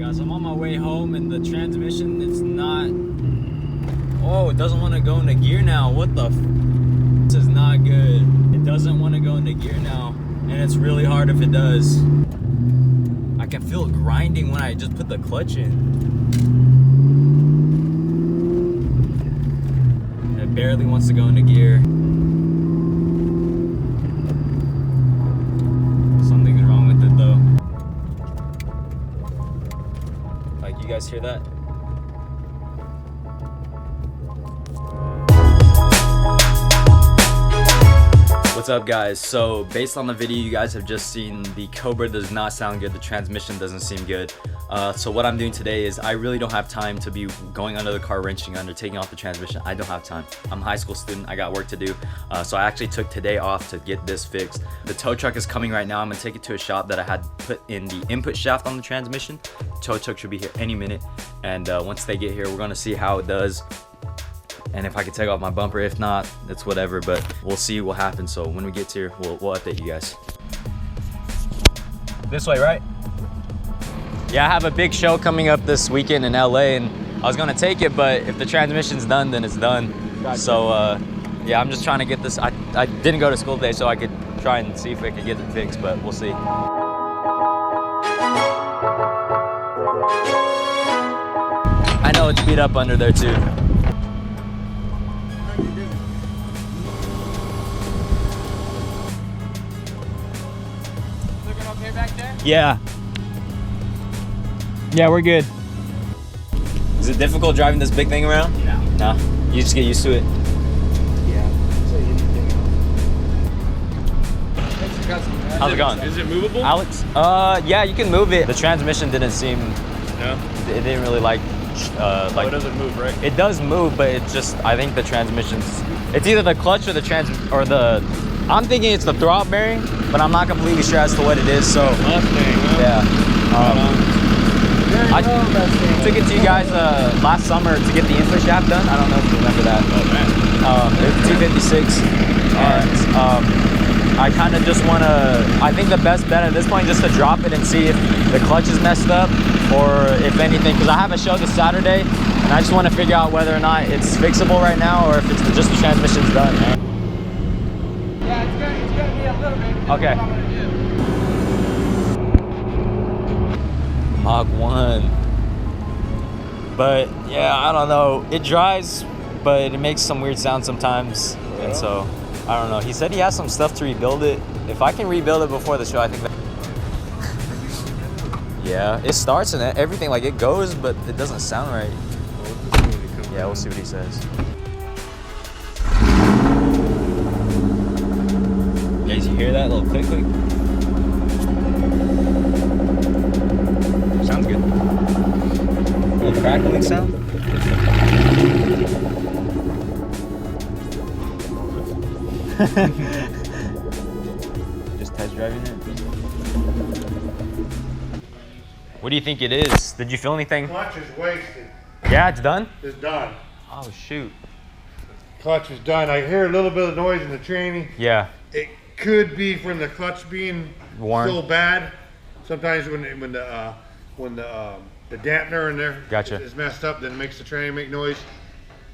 Guys, I'm on my way home and the transmission, it's not, oh, it doesn't want to go into gear now. What the this is not good. It doesn't want to go into gear now, and it's really hard if it does. I can feel it grinding when I just put the clutch in. And it barely wants to go into gear. Something's wrong with it though. Like, you guys hear that? What's up, guys? So based on the video you guys have just seen, the Cobra does not sound good. The transmission doesn't seem good. So what I'm doing today is I really don't have time to be going under the car, wrenching under, taking off the transmission. I don't have time. I'm a high school student. I got work to do. So I actually took today off to get this fixed. The tow truck is coming right now. I'm gonna take it to a shop that I had put in the input shaft on the transmission. Tow truck should be here any minute. And once they get here, we're gonna see how it does. And if I can take off my bumper. If not, it's whatever, but we'll see what happens. So when we get here, we'll update you guys. This way, right? Yeah, I have a big show coming up this weekend in LA, and I was gonna take it, but if the transmission's done, then it's done. Gotcha. So yeah, I'm just trying to get this. I didn't go to school today, so I could try and see if I could get it fixed, but we'll see. I know it's beat up under there too. Yeah. Yeah, we're good. Is it difficult driving this big thing around? No. No? You just get used to it? Yeah. How's it going? Is it movable? Alex? Yeah, you can move it. The transmission didn't seem... No? It didn't really like... It doesn't move, right? It does move, but it just... I think the transmission's... It's either the clutch or the I'm thinking it's the throttle bearing, but I'm not completely sure as to what it is, so... Mustang, huh? Yeah. I took it to you guys last summer to get the input shaft done. I don't know if you remember that. Oh, man. It was 256. And I kind of just want to... I think the best bet at this point is just to drop it and see if the clutch is messed up or if anything, because I have a show this Saturday, and I just want to figure out whether or not it's fixable right now or if it's just the transmission's done, man. Yeah, it's gonna be a little bit. Okay. What I'm gonna do. Mach 1. But yeah, I don't know. It drives, but it makes some weird sounds sometimes. Yeah. And so, I don't know. He said he has some stuff to rebuild it. If I can rebuild it before the show, I think that... Yeah, it starts and everything, like it goes, but it doesn't sound right. Yeah, we'll see what he says. Guys, you hear that little click? Sounds good. A little crackling sound. Just test driving it. What do you think it is? Did you feel anything? Clutch is wasted. Yeah, it's done? It's done. Oh, shoot. Clutch is done. I hear a little bit of noise in the tranny. Yeah. It could be from the clutch being worn so bad. Sometimes when the dampener in there is messed up, then it makes the tranny make noise.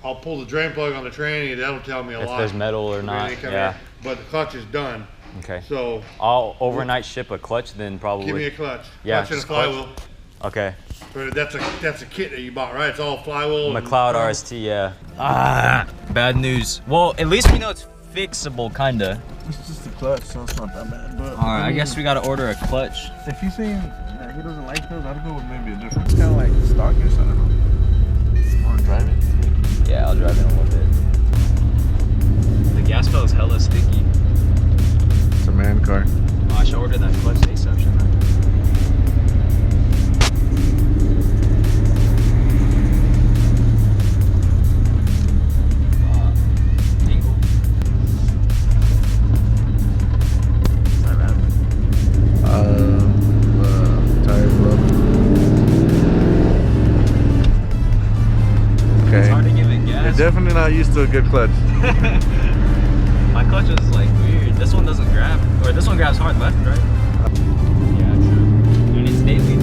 I'll pull the drain plug on the tranny. That'll tell me a lot. If there's metal or not. Yeah. But the clutch is done. Okay. So I'll overnight ship a clutch then probably. give me a clutch. Yeah. Clutch and a flywheel. Okay. But that's a kit that you bought, right? It's all flywheel. Mcleod RST, yeah. Ah, bad news. Well, at least we know it's fixable, kinda. It's just a clutch, so it's not that bad. But all right, I guess we gotta order a clutch. If he's saying that he doesn't like those, I'd go with maybe a different. It's kind of like stockers. I don't know. Want to drive it? Yeah, I'll drive it a little bit. The gas pedal is hella sticky. It's a man car. Oh, I should order that clutch ASAP, shouldn't I? Tire blow. Okay. It's hard to give it gas. You're definitely not used to a good clutch. My clutch is like weird. This one doesn't grab, or this one grabs hard left, right? Yeah, true. And it's daily.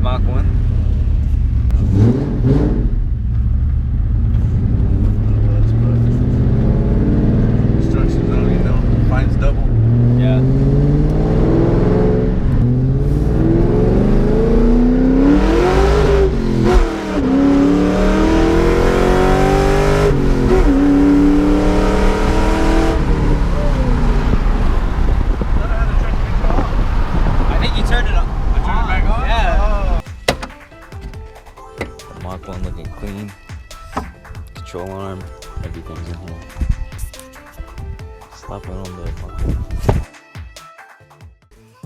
Mach 1. Instructions on, you know, finds double. Yeah. I think you turned it on. I turned it back on? Yeah. The Mach 1 looking clean. Control arm, everything's in here. Slap it on the Mach 1.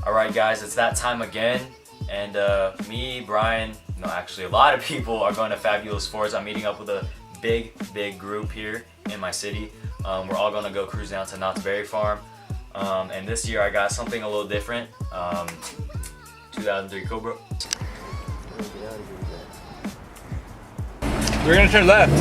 Alright guys, it's that time again. And me, Brian, no actually a lot of people are going to Fabulous Fords. I'm meeting up with a big group here in my city. We're all going to go cruise down to Knott's Berry Farm. And this year I got something a little different. 2003 Cobra. We're gonna turn left.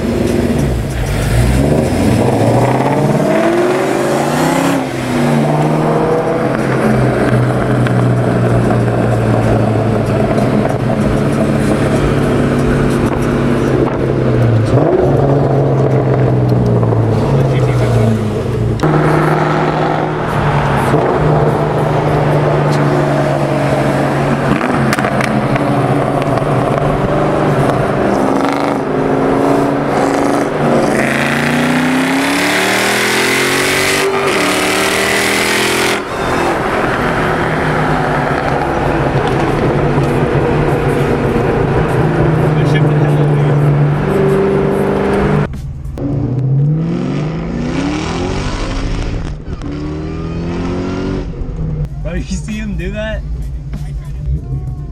Bro, you see him do that?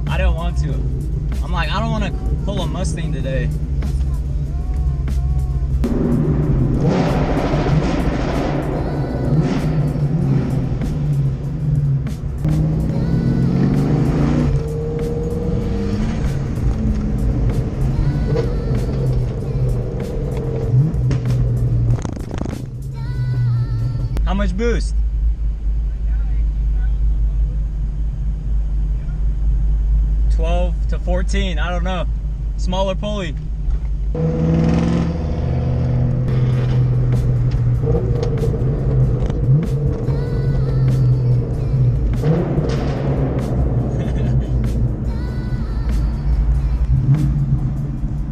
I don't want to. I'm like, I don't want to pull a Mustang today. How much boost? 12 to 14, I don't know. Smaller pulley.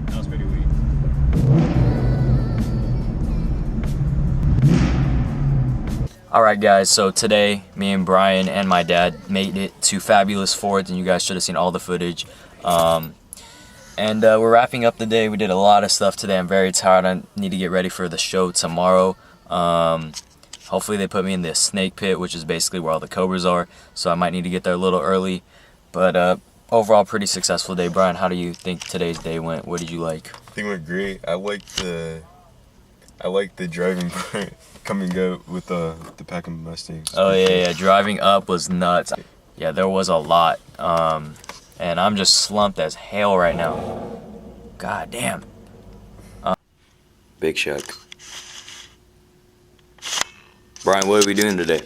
That was pretty weak. Alright guys, so today me and Brian and my dad made it to Fabulous Fords, and you guys should have seen all the footage. We're wrapping up the day. We did a lot of stuff today. I'm very tired. I need to get ready for the show tomorrow. Hopefully they put me in the snake pit, which is basically where all the Cobras are, so I might need to get there a little early. But overall, pretty successful day. Brian, how do you think today's day went? What did you like? I think it went great. I like the driving part. Coming up with the pack of Mustangs. Oh yeah, driving up was nuts. Yeah, there was a lot, and I'm just slumped as hell right now. God damn. Big Shuck. Brian, what are we doing today?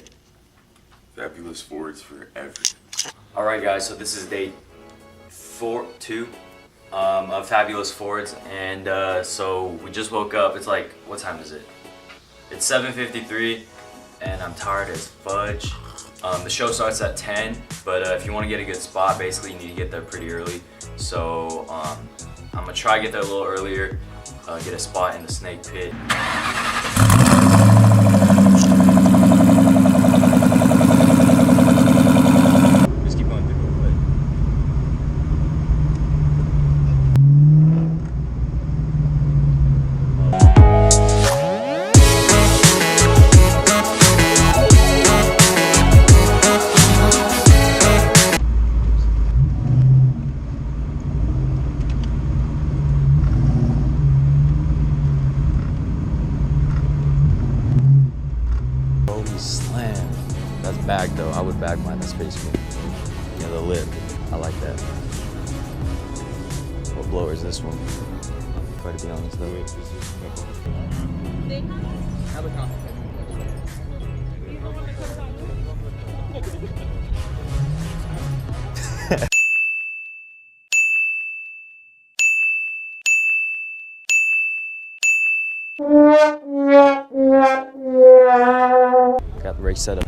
Fabulous Fords for everything. All right, guys. So this is day 2 of Fabulous Fords, and so we just woke up. It's like, what time is it? It's 7:53, and I'm tired as fudge. The show starts at 10, but if you want to get a good spot, basically you need to get there pretty early. So I'm gonna try to get there a little earlier, get a spot in the snake pit. Just keep going through real quick. Slam. That's bag though. I would bag mine. That's basically, yeah, the lip. I like that. What blower is this one? Try to be honest though. brake setup.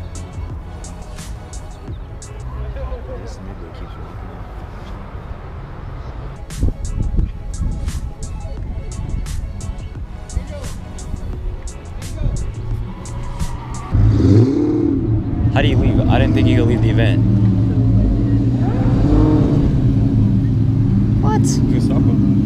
How do you leave? I didn't think you could leave the event. What? You can stop him.